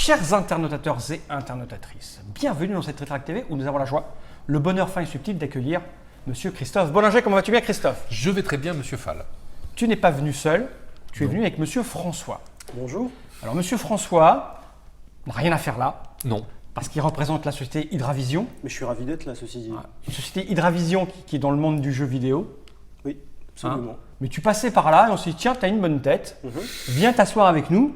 Chers internautateurs et internautatrices, bienvenue dans cette Tritrac TV où nous avons la joie, le bonheur fin et subtil d'accueillir Monsieur Christophe Bollinger. Comment vas-tu bien, Christophe? Je vais très bien, Monsieur Fall. Tu n'es pas venu seul, tu es venu avec Monsieur François. Bonjour. Alors Monsieur François n'a rien à faire là, Non. parce qu'il représente la société Hydravision. Mais je suis ravi d'être là, ceci dit. Une société Hydravision qui est dans le monde du jeu vidéo. Oui, absolument. Mais tu passais par là et on s'est dit, tiens, tu as une bonne tête, Mhm. viens t'asseoir avec nous.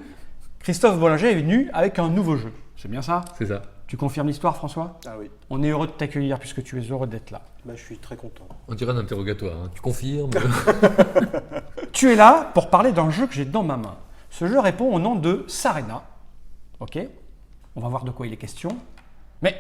Christophe Bollinger est venu avec un nouveau jeu. C'est bien ça? C'est ça. Tu confirmes l'histoire, François? Ah oui, On est heureux de t'accueillir puisque tu es heureux d'être là. je suis très content. On dirait un interrogatoire. Hein. Tu confirmes? Tu es là pour parler d'un jeu que j'ai dans ma main. Ce jeu répond au nom de Sarena. Ok? On va voir de quoi il est question. Mais,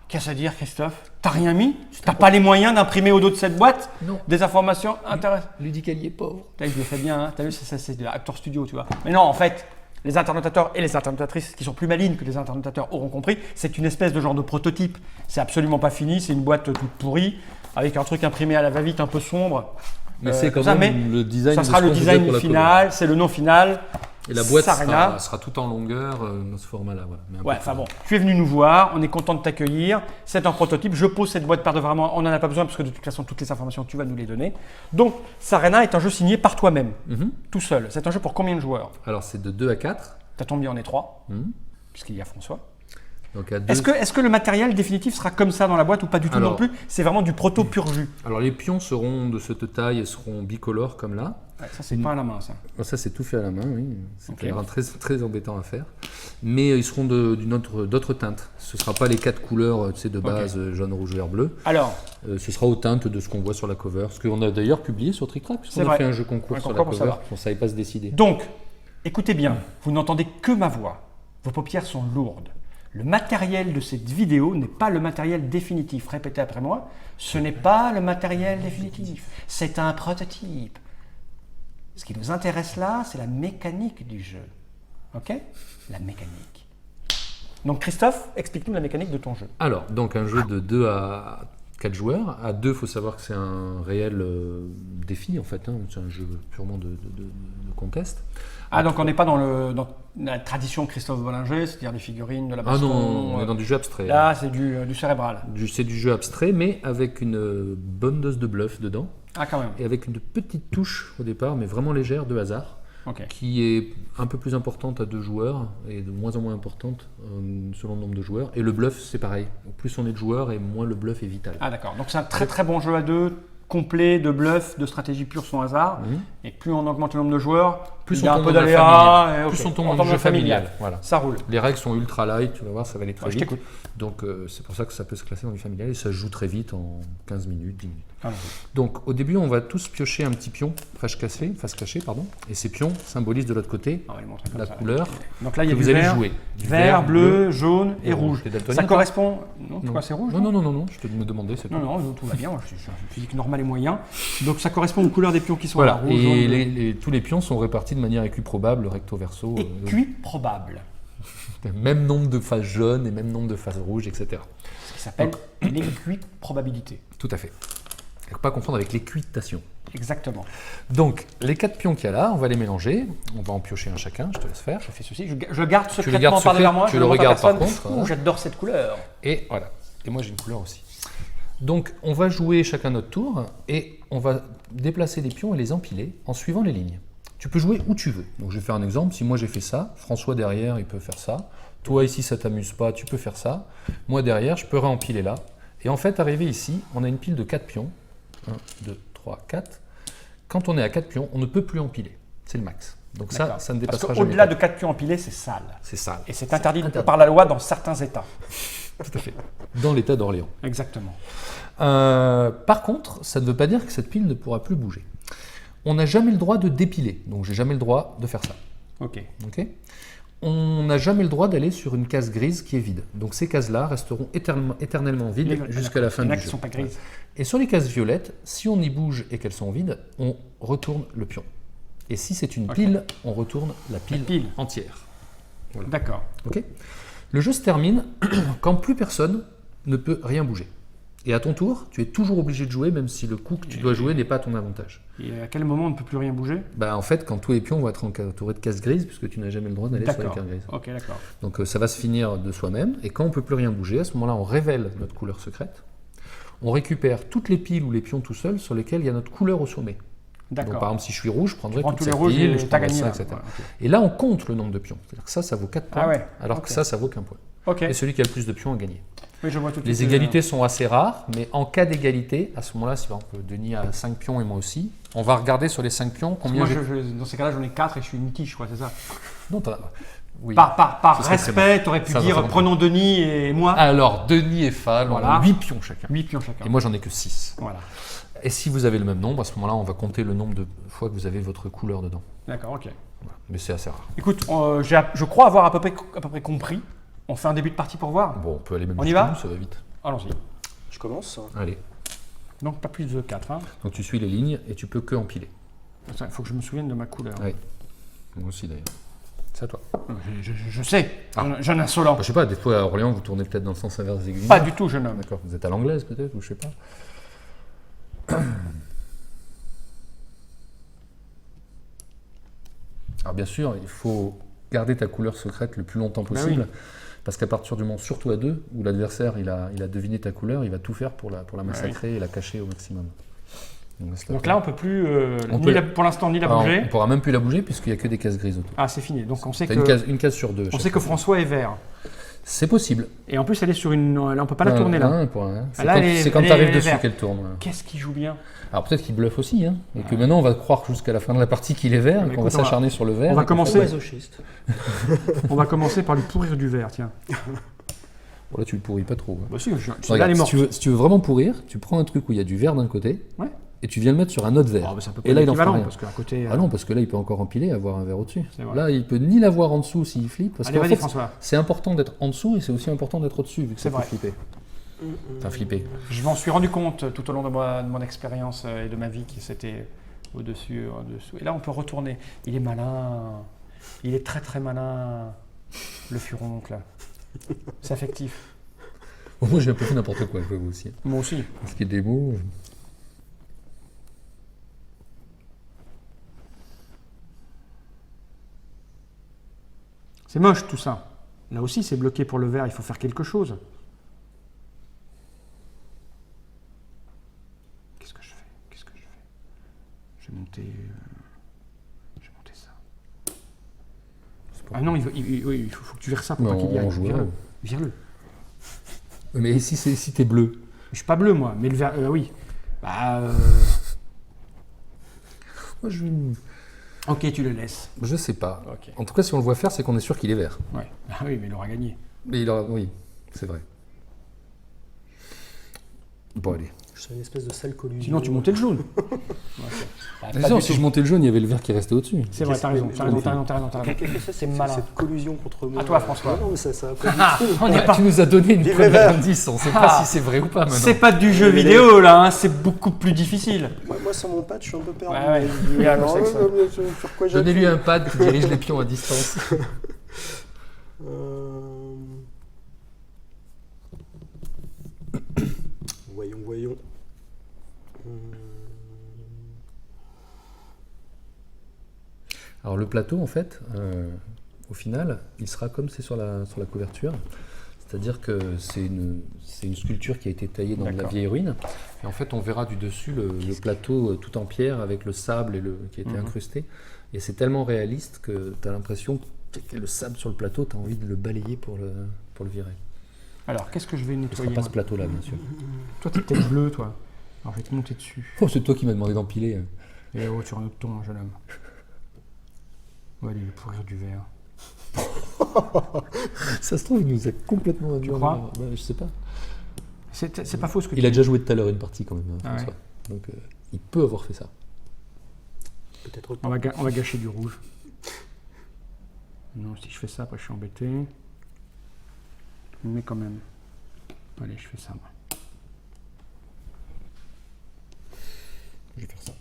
qu'est-ce à dire, Christophe? T'as rien mis? T'as pas les moyens d'imprimer au dos de cette boîte Non. des informations intéressantes? Ludicali est pauvre. T'as vu, je le fais bien, hein. T'as vu, c'est de Actor Studio, tu vois. Mais non, en fait, les internautateurs et les internautatrices qui sont plus malines que les internautateurs auront compris, c'est une espèce de genre de prototype. C'est absolument pas fini, c'est une boîte toute pourrie, avec un truc imprimé à la va-vite un peu sombre. Mais c'est quand comme ça, même mais le design. ça de sera ce le qu'on voulait design pour la final, c'est le nom final. cover. Et la boîte Sarena. sera tout en longueur dans ce format-là. Voilà. Mais un Ouais, peu enfin plus bon, tu es venu nous voir, on est content de t'accueillir. C'est un prototype. Je pose cette boîte par devant moi, on n'en a pas besoin parce que de toute façon, toutes les informations, tu vas nous les donner. Donc, Sarena est un jeu signé par toi-même, Mhm. tout seul. C'est un jeu pour combien de joueurs? Alors, c'est de 2 à 4. Ça tombe bien, on est 3, Mhm. puisqu'il y a François. Donc, à 2. Est-ce que le matériel définitif sera comme ça dans la boîte ou pas du tout Alors- non plus? C'est vraiment du proto pur jus. Alors, les pions seront de cette taille et seront bicolores comme là. Ouais, ça, c'est pas à la main, ça. Ça, c'est tout fait à la main, oui. C'est Ok. clair, très, très embêtant à faire. Mais ils seront d'autres teintes. Ce ne sera pas les 4 couleurs tu sais, de base, jaune, rouge, vert, bleu. Alors, Ce sera aux teintes de ce qu'on voit sur la cover. Ce qu'on a d'ailleurs publié sur Trick Track, C'est puisqu'on a vrai. fait un jeu concours Un sur concours la pour cover. savoir. On ne savait pas se décider. donc, écoutez bien, vous n'entendez que ma voix. Vos paupières sont lourdes. Le matériel de cette vidéo n'est pas le matériel définitif. Répétez après moi. Ce n'est pas le matériel définitif. C'est un prototype. Ce qui nous intéresse là, c'est la mécanique du jeu. Ok? La mécanique. Donc Christophe, explique-nous la mécanique de ton jeu. Alors, donc un jeu de 2 à 4 joueurs. À 2, il faut savoir que c'est un réel défi, en fait. Hein. C'est un jeu purement de contest. Ah, donc on n'est pas dans la tradition Christophe Bollinger, c'est-à-dire des figurines, de la Ah baston. non, on est dans du jeu abstrait. Là, c'est du cérébral. C'est du jeu abstrait, mais avec une bonne dose de bluff dedans. Ah, quand même. Et avec une petite touche au départ, mais vraiment légère, de hasard. Ok. Qui est un peu plus importante à 2 joueurs et de moins en moins importante selon le nombre de joueurs. Et le bluff, c'est pareil. Plus on est de joueurs et moins le bluff est vital. Ah, d'accord. Donc c'est un très très bon jeu à deux, complet de bluff, de stratégie pure sans hasard. Mhm. Et plus on augmente le nombre de joueurs, Plus il y on a un tombe peu dans le d'aléa. familial. et Plus ok. on tombe tombe dans le jeu familial. Voilà. Ça roule. Les règles sont ultra light, tu vas voir, ça va aller très Ouais, je vite. t'écoute. Donc c'est pour ça que ça peut se classer dans du familial et ça se joue très vite en 15 minutes, 10 minutes. Ah, Donc au début, on va tous piocher un petit pion face cachée, et ces pions symbolisent de l'autre côté on va le montrer comme la ça. couleur Donc là, il y que a du vous allez vert, jouer. Du vert, bleu, jaune et et rouge. rouge. T'es daltonien, Ça toi correspond. Non, pourquoi c'est rouge? Non, je te me demandais, c'est tout. Non, tout va bien. Moi, je suis un physique normal et moyen. Donc ça correspond aux couleurs des pions qui sont Voilà, là. Rouge, et jaune, bleu. tous les pions sont répartis de manière équiprobable, recto verso. Équi probable. Même nombre de faces jaunes et même nombre de faces rouges, etc. Ce qui s'appelle l'équiprobabilité. Tout à fait. Il ne faut pas confondre avec l'équitation. Exactement. Donc, les 4 pions qu'il y a là, on va les mélanger. On va en piocher un chacun, je te laisse faire. Je fais ceci. Je garde les secrètement gardes par secrets, derrière moi. tu je le montre à regardes par personne. contre, Ouh, voilà. j'adore cette couleur. Et voilà. Et moi, j'ai une couleur aussi. Donc, on va jouer chacun notre tour et on va déplacer les pions et les empiler en suivant les lignes. Tu peux jouer où tu veux. Donc, je vais faire un exemple. Si moi, j'ai fait ça, François derrière, il peut faire ça. Toi, ici, ça t'amuse pas, tu peux faire ça. Moi, derrière, je peux réempiler là. Et en fait, arrivé ici, on a une pile de 4 pions. 1, 2, 3, 4. Quand on est à 4 pions, on ne peut plus empiler. C'est le max. Donc ça D'accord. ne Parce dépassera jamais. qu'au-delà de 4 pions empilés, c'est sale. C'est sale. Et c'est interdit interdit. par la loi dans certains États. Tout à fait. Dans l'état d'Orléans. Exactement. Par contre, ça ne veut pas dire que cette pile ne pourra plus bouger. On n'a jamais le droit de dépiler. Donc j'ai jamais le droit de faire ça. Ok. Ok. On n'a jamais le droit d'aller sur une case grise qui est vide. Donc ces cases-là resteront éternellement vides jusqu'à la fin Il y en du a qui jeu. sont pas grises. Et sur les cases violettes, si on y bouge et qu'elles sont vides, on retourne le pion. Et si c'est une pile, on retourne la pile entière. Voilà. D'accord. Ok. Le jeu se termine quand plus personne ne peut rien bouger. Et à ton tour, tu es toujours obligé de jouer, même si le coup que tu dois jouer n'est pas à ton avantage. Et à quel moment on ne peut plus rien bouger? Bah, en fait, quand tous les pions vont être entourés de cases grises, puisque tu n'as jamais le droit d'aller sur les D'accord. cases grises. Ok, d'accord. Donc ça va se finir de soi-même, et quand on ne peut plus rien bouger, à ce moment-là, on révèle notre couleur secrète. On récupère toutes les piles ou les pions tout seuls sur lesquels il y a notre couleur au sommet. Donc par D'accord. exemple, si je suis rouge, je prendrai Prends toutes tous les ces rouges piles, et je t'as prendrai gagné ça, là. etc. Ouais, ok. Et là, on compte le nombre de pions. C'est-à-dire que ça vaut 4 points, Ah ouais, alors ok. que ça vaut qu'un point. Ok. Et celui qui a le plus de pions a gagné. Oui, je vois tout de Les suite, égalités sont assez rares, mais en cas d'égalité, à ce moment-là, si par exemple Denis a 5 pions et moi aussi, on va regarder sur les 5 pions combien Moi, j'ai... dans ces cas-là, j'en ai 4 et je suis une tige, quoi, c'est ça. Non, oui. Par Ce serait très respect, tu aurais pu Ça va dire faire prenons Denis et moi. Alors, Denis et Fall Voilà. ont 8 pions chacun. 8 pions chacun. Et moi, j'en ai que 6. Voilà. Et si vous avez le même nombre, à ce moment-là, on va compter le nombre de fois que vous avez votre couleur dedans. D'accord, ok. Voilà. Mais c'est assez rare. Écoute, je crois avoir à peu près compris. On fait un début de partie pour voir. Bon, on peut aller même On y jusqu'au va bout, ça va vite. Allons-y. Je commence. Allez. Donc pas plus de 4. Hein. Donc tu suis les lignes et tu peux que empiler. Il faut que je me souvienne de ma couleur. Oui. Moi aussi d'ailleurs. C'est à toi. Je sais, jeune insolent. Je sais pas, des fois à Orléans, vous tournez peut-être dans le sens inverse des aiguilles. Pas du tout, jeune homme. D'accord, vous êtes à l'anglaise peut-être, ou je sais pas. Alors bien sûr, il faut garder ta couleur secrète le plus longtemps possible, parce qu'à partir du moment, surtout à 2, où l'adversaire il a deviné ta couleur, il va tout faire pour la massacrer et la cacher au maximum. Donc là, on peut plus, pour l'instant, ni la Alors, bouger. on pourra même plus la bouger puisqu'il n'y a que des cases grises autour. Ah, c'est fini. Donc on sait T'as que, une case sur 2. on sait que François est vert. C'est possible. Et en plus, elle est sur une. Là, on peut pas la tourner là. Un point, hein. C'est Là, quand elle tu arrives est dessus verte. qu'elle tourne. Voilà. Qu'est-ce qui joue bien? Alors peut-être qu'il bluffe aussi, hein, et que maintenant on va croire jusqu'à la fin de la partie qu'il est vert, Mais et qu'on va écoute, on va- s'acharner sur le vert. on va et qu'on commencer- fait- Masochiste. On va commencer par lui pourrir du vert, tiens. Bon, là tu le pourris pas trop. hein. Bah si, celle-là, Regarde, elle est si, morte. tu veux vraiment pourrir, tu prends un truc où il y a du vert d'un côté, Ouais. et tu viens le mettre sur un autre vert. Ah, bah, c'est un peu Et là, il en fera équivalent, rien. parce qu'à côté. Ah non, parce que là il peut encore empiler et avoir un vert au-dessus. C'est vrai. Là il peut ni l'avoir en dessous s'il flippe, parce Allez, qu'en vas-y, fait François. c'est important d'être en dessous et c'est aussi important d'être au-dessus, vu que C'est ça peut vrai. flipper. Enfin flipper. Je m'en suis rendu compte tout au long de mon expérience et de ma vie que c'était au-dessus, en dessous. Et là, on peut retourner. Il est malin. Il est très très malin. Le furoncle. C'est affectif. Bon, moi j'ai un peu fait n'importe quoi, je vois vous aussi. Moi aussi. Parce qu'il y a des mots. C'est moche tout ça. Là aussi, c'est bloqué pour le vert. Il faut faire quelque chose. Qu'est-ce que je fais? Qu'est-ce que je fais? Je vais monter ça. Ah non, oui, il faut que tu vires ça pour Non, pas qu'il y aille. on joue Vire-le. là. Vire-le. Mais si t'es bleu. Je suis pas bleu, moi, mais le vert, oui. Bah, Moi je... ok, tu le laisses. Je sais pas. Ok. En tout cas, si on le voit faire, c'est qu'on est sûr qu'il est vert. Ouais. Ah oui, mais il aura gagné. Mais il aura... Oui, c'est vrai. Bon, allez. Je suis une espèce de sale collusion. Sinon, tu montais le jaune. Attention, si je montais le jaune, il y avait le vert qui restait au-dessus. C'est vrai, t'as raison, t'as raison, t'as raison, t'as raison, t'as raison. Qu'est-ce que c'est C'est malin. Cette collusion contre moi. À toi, François. Non, mais ça a pas Ah, du tout. on n'est Ouais, pas. tu nous as donné une Vive première les verts. indice, on sait Ah. pas si c'est vrai ou pas maintenant. C'est pas du jeu vidéo là, hein, c'est beaucoup plus difficile. Moi, sans mon patch, je suis un peu perdu. Ouais, ouais, oui, alors, je sais que ça- Sur quoi j'appuie Donnez-lui un pad qui dirige les pions à distance. Voyons. Alors le plateau, en fait, au final, il sera comme c'est sur la couverture. C'est-à-dire que c'est une sculpture qui a été taillée dans de la D'accord. vieille ruine. Et en fait, on verra du dessus le plateau tout en pierre avec le sable qui a été incrusté. Et c'est tellement réaliste que tu as l'impression que le sable sur le plateau, tu as envie de le balayer pour le virer. Alors, qu'est-ce que je vais Ce ne nettoyer sera pas moi ce plateau-là, bien sûr. Toi, t'es peut-être bleu, toi. Alors, je vais te monter dessus. Oh, c'est toi qui m'as demandé d'empiler. Et oh, sur un autre ton, jeune homme. Ouais, allez, pourrir du vert. Ça se trouve, il nous a complètement induit. Tu crois Je sais pas. C'est pas faux ce que Il tu a dis. déjà joué tout à l'heure une partie quand même, Ah François. Donc il peut avoir fait ça. Peut-être On va gâcher du rouge. Non, si je fais ça, après je suis embêté. Mais quand même. Allez, je fais ça, moi. Je vais faire ça.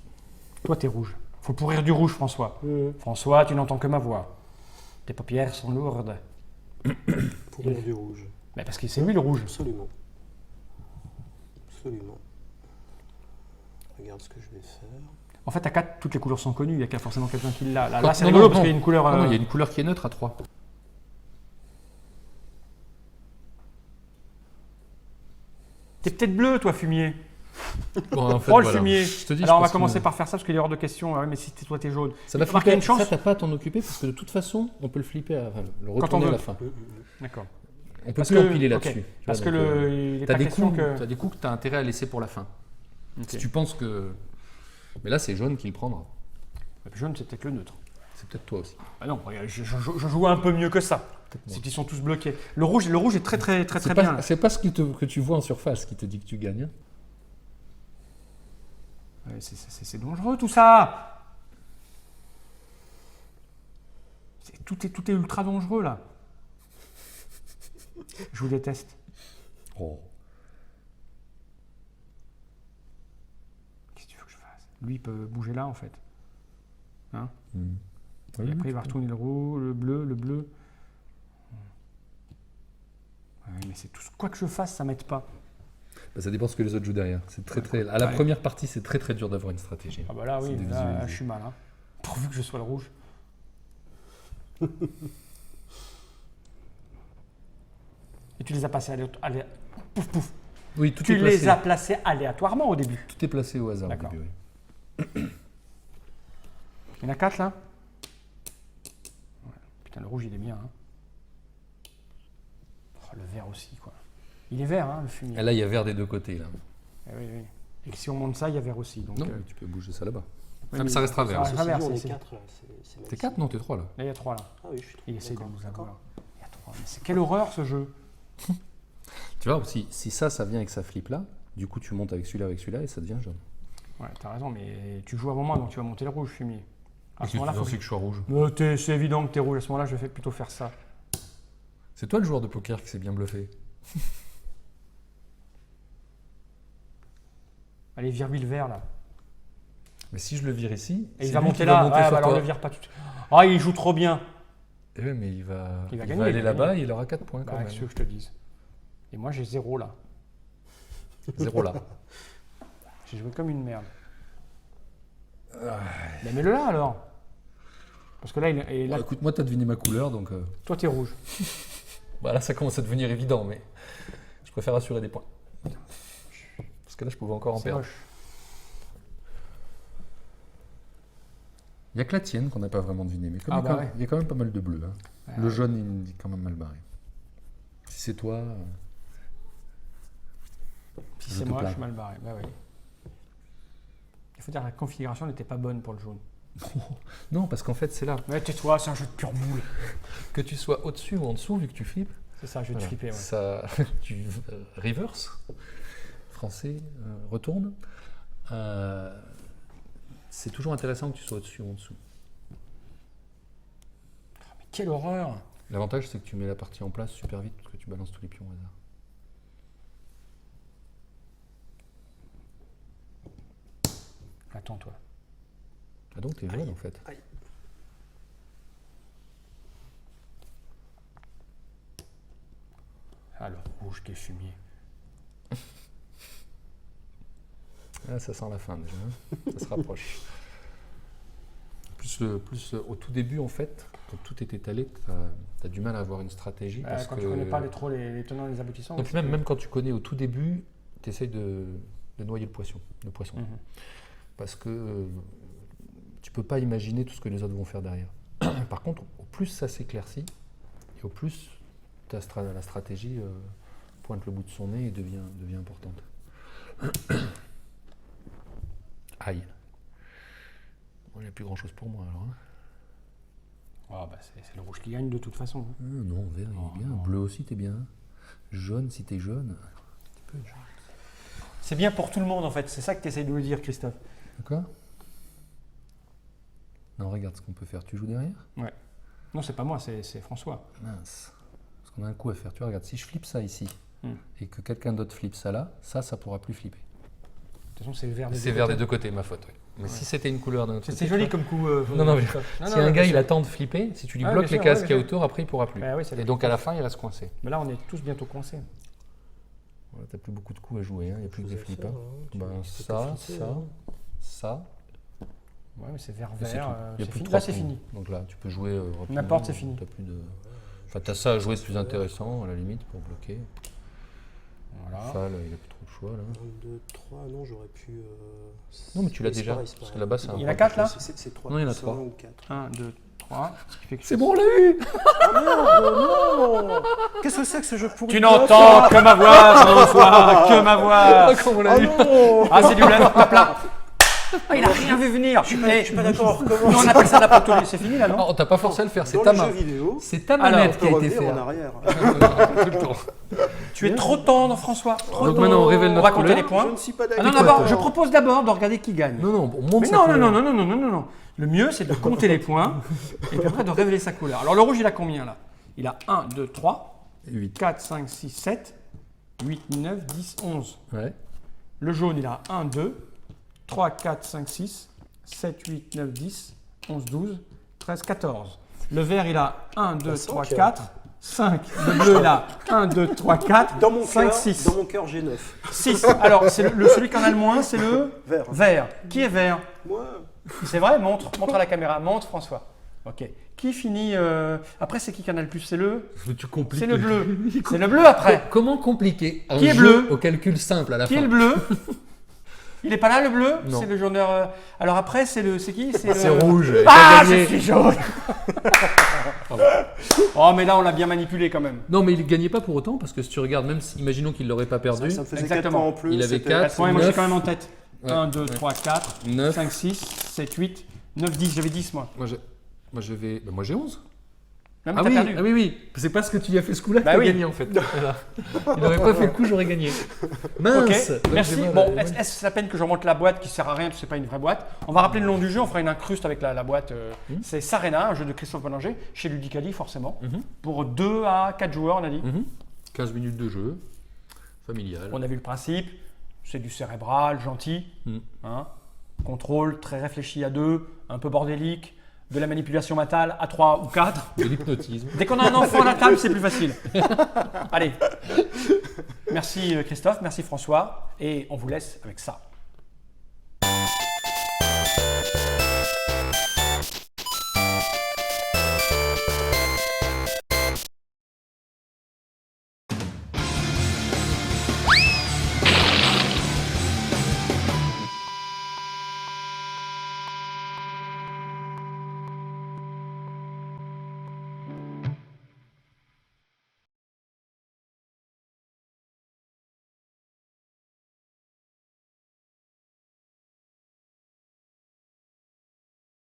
Toi, t'es rouge. Faut pourrir du rouge, François. François, tu n'entends que ma voix. Tes paupières sont lourdes. pour rire du rouge. Mais parce que c'est lui le rouge. Absolument. Absolument. Regarde ce que je vais faire. En fait, à 4, toutes les couleurs sont connues. Il n'y a qu'à forcément quelqu'un qui l'a. Là, c'est Non, rigolo non, parce non. qu'il y a une couleur. Non, il y a une couleur qui est neutre à 3. T'es peut-être bleu, toi, fumier. Bon, en fait, Oh, le voilà. fumier. Je te dis, Alors, on je va pense commencer que par faire ça parce qu'il est hors de question. Ah ouais, mais si toi, t'es jaune. ça va Remarque, il y a une flipper. chance. Ça, t'as pas à t'en occuper parce que de toute façon, on peut le flipper, le on retourner veut. à la fin. D'accord. On peut Parce plus que- empiler ok. là-dessus. tu Parce vois, que donc, il n'est t'as pas des question coups, que. t'as des coups que t'as intérêt à laisser pour la fin. Ok. Si tu penses que, mais là, c'est jaune qui le prendra. Et puis jaune, c'est peut-être le neutre. C'est peut-être toi aussi. Ah non, regarde, je joue un peu mieux que ça. C'est qu'ils sont tous bloqués. Le rouge est très C'est bien. pas, c'est pas ce que tu vois en surface qui te dit que tu gagnes. Hein. Ouais, c'est dangereux tout ça. Tout est ultra dangereux là. Je vous déteste. Oh. Qu'est-ce que tu veux que je fasse? Lui, il peut bouger là en fait. Hein? Oui, Et après, il va retourner le rouge, le bleu. Ouais, mais c'est tout. Quoi que je fasse, ça m'aide pas. Bah, ça dépend ce que les autres jouent derrière. C'est très. À la Ouais. première partie, c'est très dur d'avoir une stratégie. Ah bah là, oui, C'est mais là, dévisualisé. je suis mal. Hein. Pourvu que je sois le rouge. Et tu les as passés pouf pouf. Oui, tout Tu est placé. les as placés aléatoirement au début. Tout est placé au hasard au D'accord. début. Oui. Il y en a 4 là. Ouais. Putain, le rouge il est bien. Hein. Oh, le vert aussi quoi. Il est vert hein, le fumier. Et là, il y a vert des deux côtés. Là. Eh oui, oui. Et que si on monte ça, il y a vert aussi. Donc, Non, mais tu peux bouger ça là-bas. oui, Même mais ça restera vert. ça restera vert, on est c'est- 4 là. C'est T'es magnifique. 4 Non, t'es 3 là. Là il y a 3 là. Ah oui, je suis 3. Il essaie de D'accord, nous d'accord. avoir. Il y a 3. Mais c'est quelle horreur ce jeu. Tu vois, si ça vient avec sa flip là, du coup, tu montes avec celui-là et ça devient jaune. Ouais, t'as raison, mais tu joues avant moi donc tu vas monter le rouge fumier. À ce moment-là, faut que que je sois rouge. c'est évident que t'es rouge. À ce moment-là, je vais plutôt faire ça. C'est toi le joueur de poker qui s'est bien bluffé. Allez, vire-lui le vert là. Mais si je le vire ici, Et il c'est va lui monter qui là. monter Ouais, sur bah alors toi. le vire pas tout de suite. Ah, il joue trop bien. Eh oui, mais il va gagner, aller il va là-bas, gagner. il aura 4 points quand Bah, même. qu'est-ce que je te dise. Et moi, j'ai 0 là. 0 là. J'ai joué comme une merde. Mais mets-le là alors. Parce que là, et là Bon, écoute, moi, t'as deviné ma couleur, donc toi, t'es rouge. bah, là, ça commence à devenir évident, mais je préfère assurer des points. Parce que là, je pouvais encore en C'est perdre. moche. Il n'y a que la tienne qu'on n'a pas vraiment deviné, mais comme Ah il, y a bah quand- ouais. il y a quand même pas mal de bleu. Hein. Ouais. Le jaune, il est quand même mal barré. Si c'est toi, Si je c'est te moi, je plains. suis mal barré. Bah oui. Il faut dire que la configuration n'était pas bonne pour le jaune. non, parce qu'en fait, c'est là. Mais tais-toi, c'est un jeu de pure boule. Que tu sois au-dessus ou en dessous, vu que tu flippes, C'est ça, je vais te voilà. flipper. Ouais. Ça, tu reverse, français, retourne. C'est toujours intéressant que tu sois au-dessus ou en dessous. Mais quelle horreur. L'avantage, c'est que tu mets la partie en place super vite parce que tu balances tous les pions au hasard. Attends, toi. Ah donc, t'es jaune en fait. Aïe. Ah, le rouge qui est fumier. Ah, ça sent la fin déjà. Hein. Ça se rapproche. Plus au tout début, en fait, quand tout est étalé, tu as du mal à avoir une stratégie. Parce Quand que... tu connais pas trop les tenants et les aboutissants. Donc c'est même, que- même quand tu connais au tout début, tu essayes de noyer le poisson. Mhm. Parce que tu peux pas imaginer tout ce que les autres vont faire derrière. Par contre, au plus ça s'éclaircit, et au plus la stratégie pointe le bout de son nez et devient importante. Aïe. Bon, il n'y a plus grand chose pour moi alors. Hein. Ah, bah, c'est le rouge qui gagne de toute façon. hein. Non, vert Oh, il est bien. non. Bleu aussi t'es bien. Jaune si t'es jaune. C'est bien pour tout le monde en fait. C'est ça que tu essayes de nous dire, Christophe. D'accord. Non, regarde ce qu'on peut faire. Tu joues derrière? Non, c'est pas moi, c'est François. Mince. Parce qu'on a un coup à faire. Tu vois, regarde, si je flippe ça ici Hmm. et que quelqu'un d'autre flippe ça là, ça pourra plus flipper. De toute façon, c'est vert des C'est deux vers côtés. les deux côtés, ma faute. Oui. Mais Ouais. si c'était une couleur d'un autre côté. C'est joli tu comme coup. vois. Non, non, mais si un gars il attend de flipper, si tu lui Ah, bloques bien les sûr, cases ouais, qu'il y a bien sûr. autour, après il pourra plus. Bah oui, c'est Et le- donc à la fin, il reste coincé. Mais là, on est tous bientôt coincés. Voilà, t'as plus beaucoup de coups à jouer, il n'y a plus que des Faisais flips. ça, Hein. hein, tu Ben, peux ça, flipper, ça, hein. ça, Ouais, mais c'est et c'est tout. vert-vert. Il y a C'est plus de fini. 3 Là, c'est fini. Donc là, tu peux jouer rapidement. N'importe, c'est fini. T'as plus de... Enfin, t'as ça à jouer, c'est plus intéressant, à la limite, pour bloquer. Voilà. Fall, il a plus trop de choix, là. 1, 2, 3, non, j'aurais pu. Non, mais tu l'as c'est déjà, pareil, c'est parce que pareil. là-bas, c'est un Il y en a point. 4 là C'est 3. Non, il y en a 3. ou 4. 1, 2, 3. Ce qui fait que C'est bon, on l'a eu. Ah merde, non. Qu'est-ce que c'est que ce jeu pourri? Tu n'entends que ma voix, François, que ma voix. Ah, comme on l'a Ah eu. non. Ah, c'est du bluff, hop là. Ah, il a rien vu venir. Je suis pas d'accord. Nous, on appelle ça la potolie. C'est fini là, non? Ah, on t'a pas forcé à le faire, c'est Dans ta les main. jeux vidéo, C'est ta Alors, manette on qui a peut été revenir faite. en arrière. Tout le temps. Tu es trop tendre, François. Trop Donc tendre. maintenant, on révèle On notre va compter couleur. les points. Je ne suis pas Ah d'accord. non, quoi, d'abord, toi je propose d'abord de regarder qui gagne. Non, non, on monte Mais sa non, couleur. non. Le mieux, c'est de compter les points et puis après de révéler sa couleur. Alors, le rouge, il a combien là? Il a 1, 2, 3, 8. 4, 5, 6, 7, 8, 9, 10, 11. Ouais. Le jaune, il a 1, 2, 3, 4, 5, 6, 7, 8, 9, 10, 11, 12, 13, 14. Le vert, il a 1, 2, 3, 4, 5. Le bleu, il a 1, 2, 3, 4, Dans mon 5, cœur, 6. dans mon cœur, j'ai 9. 6. Alors, c'est celui qui en a le moins, c'est le Vert. vert. Qui est vert? Moi, C'est vrai? Montre à la caméra. Montre, François. Ok. Qui finit après, c'est qui en a le plus? C'est le Tu C'est le bleu. C'est le bleu après. Comment compliquer un Qui est jeu bleu au calcul simple à la Qui fin? est le bleu? Il est pas là, le bleu? Non. C'est le jaune. Alors après, c'est qui? C'est rouge. et Ah, t'as je gagné. suis jaune. Oh, mais là, on l'a bien manipulé quand même. Non, mais il gagnait pas pour autant parce que si tu regardes, même si, imaginons qu'il l'aurait pas perdu, ça me faisait 4 Exactement. points en plus. Il avait c'était- 4. Ouais, moi, je suis 9. quand même en tête. Ouais. 1, 2, 3, 4, 9. 5, 6, 7, 8, 9, 10. J'avais 10, moi. Moi j'ai 11. Non, mais Ah t'as oui, perdu. ah oui, oui. C'est parce que tu lui as fait ce coup-là que Bah t'as oui. gagné en fait. Voilà. Il n'aurait pas fait le coup, j'aurais gagné. Mince. Ok, Donc, merci. j'ai mal, Bon, ouais. est-ce que c'est la peine que je remonte la boîte qui sert à rien parce que c'est pas une vraie boîte? On va rappeler le nom du jeu, on fera une incruste avec la boîte. C'est Sarena, un jeu de Christophe Bollinger, chez Ludicali forcément, pour 2 à 4 joueurs, on a dit. 15 minutes de jeu, familial. On a vu le principe, c'est du cérébral, gentil, hein, contrôle très réfléchi à 2, un peu bordélique, de la manipulation mentale à 3 ou 4. De l'hypnotisme. Dès qu'on a un enfant à la table, c'est plus facile. Allez. Merci Christophe, merci François, et on vous laisse avec ça.